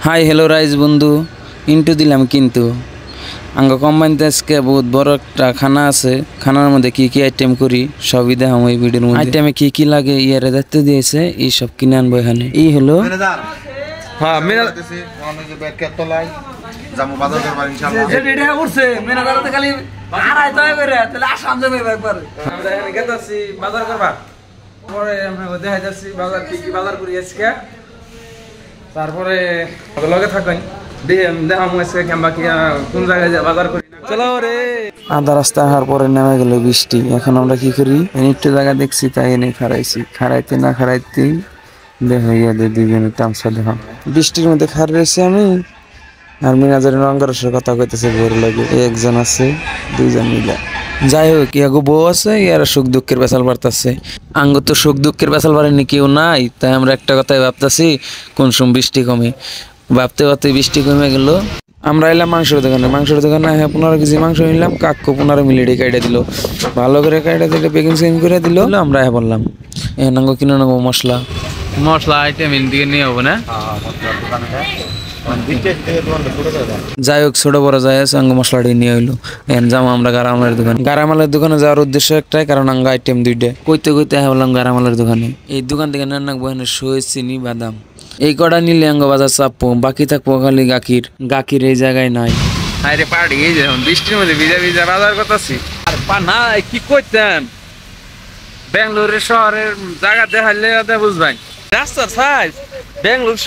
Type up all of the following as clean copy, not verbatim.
Hi hello rise বন্ধু into দিলাম কিন্তু আঙ্গ কোম্পানিতে আজকে বহুত বড় একটা খানা আছে। খানার মধ্যে কি কি আইটেম করি সবই দেখাম এই ভিডিওর মধ্যে। আইটেমে কি কি লাগে ইয়ারে দায়িত্ব দিয়েছে, এই সব কিনে আনবো এখানে। এই হলো হ্যাঁ মেনাদারতেছি অনেক যে ব্যাকেট তোলাই জামু বাজার করব ইনশাআল্লাহ। এটা করছে মেনাদারতে খালি আড়াই টাকা করে তাহলে আসাম যাবে একবার। আমরা এখানে গেতাছি বাজার করবা, পরে আমরা দেখা যাচ্ছি বাজার কি কি বাজার করি আজকে, তারপরে লগে থাকেন দেখাম আজকে কেমবা কি কোন জায়গায় বাজার করি। চলো রে। আধা রাস্তা আসার পরে নেমে গেল বৃষ্টি। এখন আমরা কি করি, একটু জায়গা দেখছি তাই এনে খারাইছি, খারাইতে না খারাইতেই বের হইয়া দিয়ে দুইজনের তামসা দেখাম। বৃষ্টির মধ্যে খার রয়েছে আমি আর মিনাজারের রঙ্গরসের কথা কইতেছে ভোর লাগে। একজন আছে দুইজন মিলে। যাই হোক ইয়াগো বউ আছে, ইয়ারা সুখ দুঃখের বেসাল বাড়তেছে। আঙ্গ তো সুখ দুঃখের বেসাল বাড়েনি কেউ নাই, তাই আমরা একটা কথাই ভাবতেছি কোন সময় বৃষ্টি কমে। ভাবতে ভাবতে বৃষ্টি কমে গেল। আমরা এলাম মাংসের দোকানে। মাংসের দোকানে হ্যাঁ 15 কেজি মাংস নিলাম। কাকু 15 মিনিটে কাইটা দিল, ভালো করে কাইটা দিলে বেকিং সেকিং করে দিল। আমরা হ্যাঁ বললাম নাঙ্গো কিনে নেবো মশলা মশলা আইটেম দিকে নিয়ে হবো না। যাই হোক ছোট বড় যাই আছে আঙ্গ মশলাটি নিয়ে হইলো। এখন যাবো আমরা গারামালের দোকানে। গারামালের দোকানে যাওয়ার উদ্দেশ্য একটাই, কারণ আঙ্গ আইটেম দুইটা। কইতে কইতে হ্যাঁ বললাম গারামালের দোকানে। এই দোকান থেকে নেন নাকবো এখানে সই, চিনি, বাদাম। এই কটা নিলে আঙ্গ বাজার চাপবো, বাকি থাকবো খালি গাকির এই জায়গায় নাই। আরে পাড়ি এই যে বৃষ্টির মধ্যে ভিজা ভিজা বাজার করতেছি। আর না কি করতেন, বেঙ্গালুরের শহরের জায়গা দেখাইলে বুঝবেন রাস্তার সাইজ। বেঙ্গালুর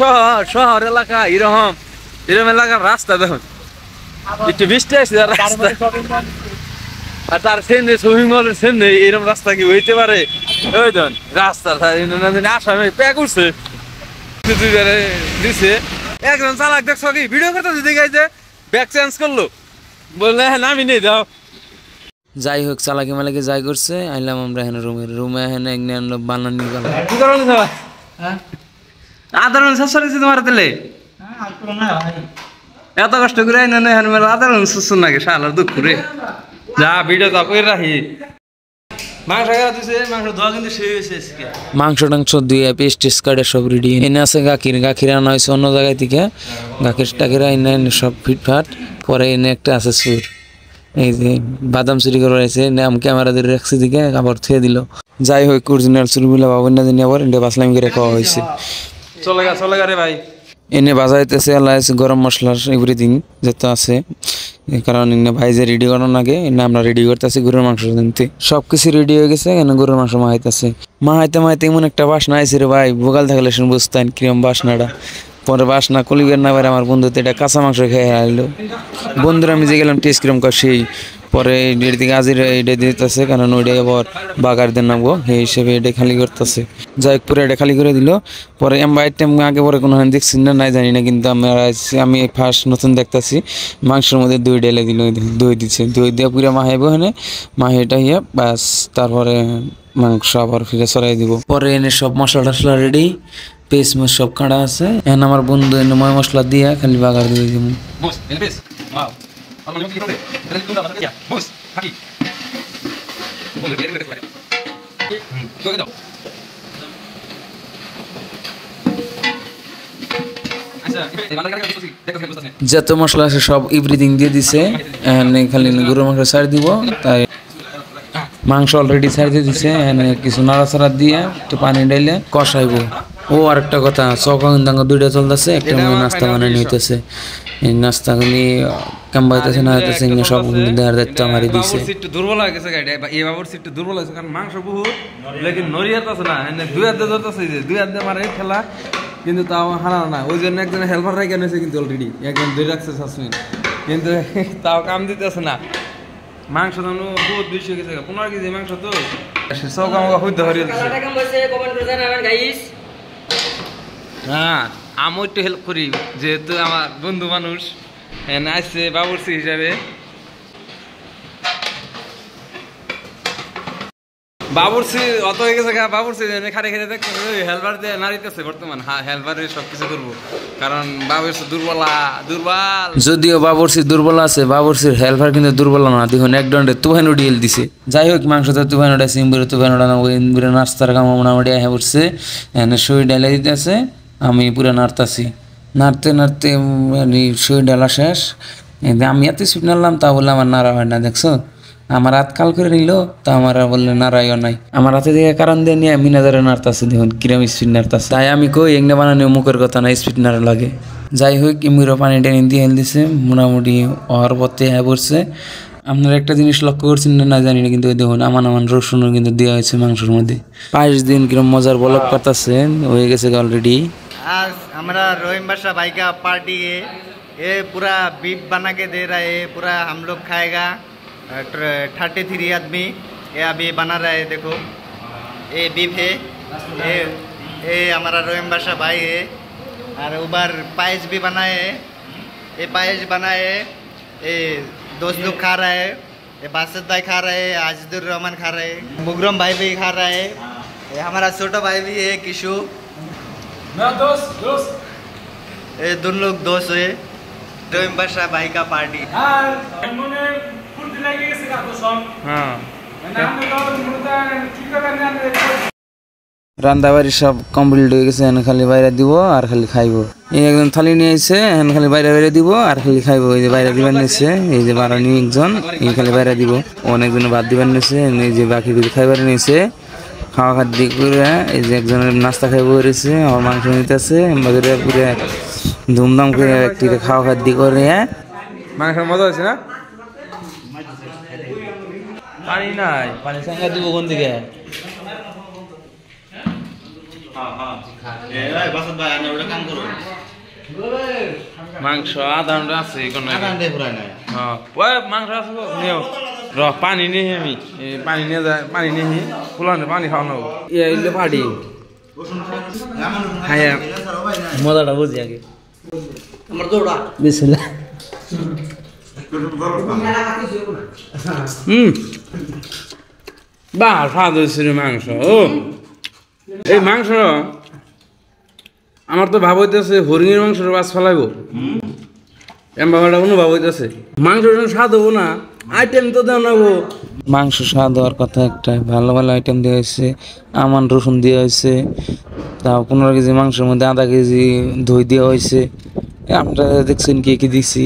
শহর এলাকা এরকম এলাকার রাস্তা দেখুন, একটু বৃষ্টি আসছে রাস্তা, আর তার সেনে শপিং মলের সেনে এরকম রাস্তা কি হইতে পারে? ওই ধন রাস্তা আসামে প্যাক উঠছে দিছে। একজন চালাক দেখছো কি ভিডিও করতেছে, দেখাইছে ব্যাক চেঞ্জ করলো, বললে হ্যাঁ নামি নেই দাও। যাই হোক চালাকি মালাকি যাই করছে, আইলাম আমরা এখানে রুমে এখানে আনলো বানানি গেলাম। কি করো আদারণ শাশুড়ি তোমার তেলে এত কষ্ট করে আদারণ শ্বশুর নাকি শালার দুঃখ রে। যা ভিডিও যা করে রাখি। মাংস দিছে, মাংস ধোয়া কিন্তু শেষ হয়েছে। মাংস টাংস ধুয়ে পেস্ট কাটে সব রেডি। এনে আছে গাখির আনা হয়েছে অন্য জায়গায় থেকে। গাখির টাকিরা এনে সব ফিটফাট। পরে এনে একটা আছে সুর, এই যে বাদাম চুরি করে রয়েছে, নাম ক্যামেরা দিয়ে রাখছি দিকে আবার থুয়ে দিল। যাই হোক অরিজিনাল চুরিগুলো বাবুর না দিনে আবার এটা বাসলাম করে খাওয়া হয়েছে। চলে গা রে ভাই। এনে বাজাইতেছে গরম মশলার এভরিথিং যত আছে, কারণ এনে ভাই যে রেডি করার আগে এনে আমরা রেডি করতেছি গরুর মাংস দিনতে। সবকিছু রেডি হয়ে গেছে, এনে গরুর মাংস মাহাইতেছে। মাহাইতে এমন একটা বাসনা আইছে রে ভাই, ভোগাল থাকলে শুনে বুঝতেন কিরম বাসনাটা। পরে বাসনা কলিবের না বাইরে আমার বন্ধুতে এটা কাঁচা মাংস খেয়ে আইলো। বন্ধুরা আমি যে গেলাম টেস্ট কিরম কর সেই। পরে এর দিকে আজির এটা দিতেছে, কারণ ওইটাই আবার বাগার দিয়ে নামবো সেই হিসেবে এটা খালি করতেছে। যাই হোক পুরো এটা খালি করে দিল। পরে আমরা আইটেম আগে পরে কোনো দেখছি না নাই জানি না, কিন্তু আমি ফার্স্ট নতুন দেখতেছি। মাংসের মধ্যে দই ঢেলে দিল, দই দিচ্ছে, দই দিয়ে পুরো মাহাইবো এখানে। মাহিটা হিয়া বাস, তারপরে মাংস আবার ফিরে সরাই দিব। পরে এনে সব মশলা টশলা রেডি, পেস্ট মশ সব কাটা আছে। এখন আমার বন্ধু এনে ময় মশলা দিয়া খালি বাগার দিয়ে দিব। যত মশলা আছে সব এভরিথিং দিয়ে দিছে। খালি গরুর মাংস ছাড় দিব, তাই মাংস অলরেডি ছাড় দিয়ে দিছে। কিছু নাড়াচাড়া দিয়ে একটু পানি ডাইলে কষাইবো। ও আরেকটা কথা, চৌকা কিন্তু দুইটা চলতেছে, একটা নাস্তা বানানো হইতেছে। এই নাস্তাগুলি কেমন হইতেছে না হইতেছে সব দেওয়ার দায়িত্ব আমারই দিছে। একটু দুর্বল হয়ে গেছে গাড়ি, এই বাবুর একটু দুর্বল হয়েছে, কারণ মাংস বহুত লেকিন নড়িয়াতেছে না। দুই হাতে ধরতেছে, যে দুই হাতে মারে খেলা, কিন্তু তাও হারানো না। ওই জন্য একজন হেল্পার রেখে নিয়েছে, কিন্তু অলরেডি একজন ধরে রাখছে শাশুড়ি, কিন্তু তাও কাম দিতেছে না। মাংস দাম বহুত বেশি হয়ে গেছে, 15 কেজি মাংস তো সব আমাকে হইতে হরিয়ে দিচ্ছে। হ্যাঁ আমি একটু হেল্প করি, যেহেতু আমার বন্ধু মানুষ আসছে বাবুর্চি হিসাবে। বাবুর্চি অত হয়ে গেছে, বাবুর্চি খারে খেতে দেখতে হেল্পার দিয়ে নাড়িতেছে বর্তমান। হ্যাঁ হেল্পারে সবকিছু করবো, কারণ বাবুর্চি দুর্বল। যদিও বাবুর্চি দুর্বল আছে, বাবুর্চির হেল্পার কিন্তু দুর্বল না। দেখুন এক দণ্ডে তুফানো ডিএল দিছে। যাই হোক মাংসতে তুফানোটা সিম্বুরে তুফানোটা ইম্বুরে নাস্তার কাম মোটামুটি হয়ে পড়ছে। এনে সই ডাইলে দিতে আছে, আমি পুরো নাড়তাছি। নাড়তে নাড়তে মানে শরীর ডালা শেষ। আমি এত স্পিড নাড়লাম তা বলে আমার নাড়া হয় না, দেখছো? আমার হাত কাল করে নিল তা আমার আর বললে নাড়াইও নাই। আমার হাতে দিকে কারণ দিয়ে নিয়ে মিনাজারে নাড়তাছে, দেখুন কিরম স্পিড নাড়তাছে। তাই আমি কই এগনে বানানো মুখের কথা না, স্পিড নাড়া লাগে। যাই হোক ইমিরো পানি টেনে দিয়ে হেল দিছে, মোটামুটি হওয়ার পথে হ্যাঁ পড়ছে। আপনারা একটা জিনিস লক্ষ্য করছেন না জানি না, কিন্তু দেখুন আমান রসুনও কিন্তু দেওয়া হয়েছে মাংসের মধ্যে। 5 দিন কিরম মজার বলক পাতাছে, হয়ে গেছে অলরেডি। आज हमारा रोहिम बादशाह भाई का पार्टी है, ये पूरा बीफ बना के दे रहा है, पूरा हम लोग खाएगा। 33 आदमी ये अभी बना रहा है, देखो ये बीफ है, ये हमारा रोहिम बादशाह भाई है। और ऊपर पायस भी बनाए है, ये पायस बनाए है, ये दोस्त लोग खा रहा है, ये बासत भाई खा रहा है, आजिदुर रहमान खा रहा है, मुगरम भाई भी खा रहा है, ये हमारा छोटा भाई भी है किशु, ये दोनों लोग दोस्त है। रोहिम बादशाह भाई का पार्टी। রান্না বাড়ি সব কমপ্লিট হয়ে গেছে, এখন খালি বাইরে দিব আর খালি খাইবো। এই একজন থালি নিয়ে এসে এখন খালি বাইরে বাইরে দিব আর খালি খাইবো। এই যে বাইরে দিবার নিয়েছে, এই যে বারানি একজন, এই খালি বাইরে দিব। অনেকজন ভাত দিবার নিয়েছে, এই যে বাকি কিছু খাইবার নিয়েছে। খাওয়া খাদ্য করে এই যে একজনের নাস্তা খাইবো করেছে, আমার মাংস নিতেছে পুরো ধুমধাম করে একটি খাওয়া খাদ্য করে। মাংসের মজা হয়েছে না? পানি নাই, পানি সাঙ্গা দিব কোন দিকে? মাংস আধা ঘন্টা আছে মাংস আছে নিও র পানি নিয়ে আমি পানি নিয়ে যায়, পানি নিয়ে ফুলানো পানি খাওয়ানো পার্টি হ্যাঁ মজাটা বুঝি আগে। বিসমিল্লাহ। বাহ স্বাদ হয়েছে রে মাংস। ও এই মাংস আমার তো ভাব হইতেছে হরিণের মাংসের বাস ফেলাইবো, এম বাবাটা কোনো ভাব হইতেছে। মাংস স্বাদ হবো না, আইটেম তো দেওয়া নেবো। মাংস স্বাদ হওয়ার কথা একটা, ভালো ভালো আইটেম দেওয়া হয়েছে। আমান রসুন দেওয়া হয়েছে, তা 15 কেজি মাংসের মধ্যে আধা কেজি দই দেওয়া হয়েছে। আপনারা দেখছেন কি কি দিচ্ছি,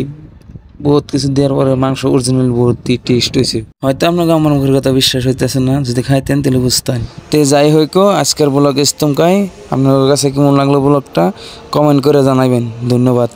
বহুত কিছু দেওয়ার পরে মাংস অরিজিনাল বহুত টেস্ট হয়েছে। হয়তো আপনাকে আমার মুখের কথা বিশ্বাস হইতেছে না, যদি খাইতেন তাহলে বুঝতেন। তে যাই হোক আজকের ব্লগ ইস্তমকাই, আপনাদের কাছে কেমন লাগলো ব্লগটা কমেন্ট করে জানাবেন। ধন্যবাদ।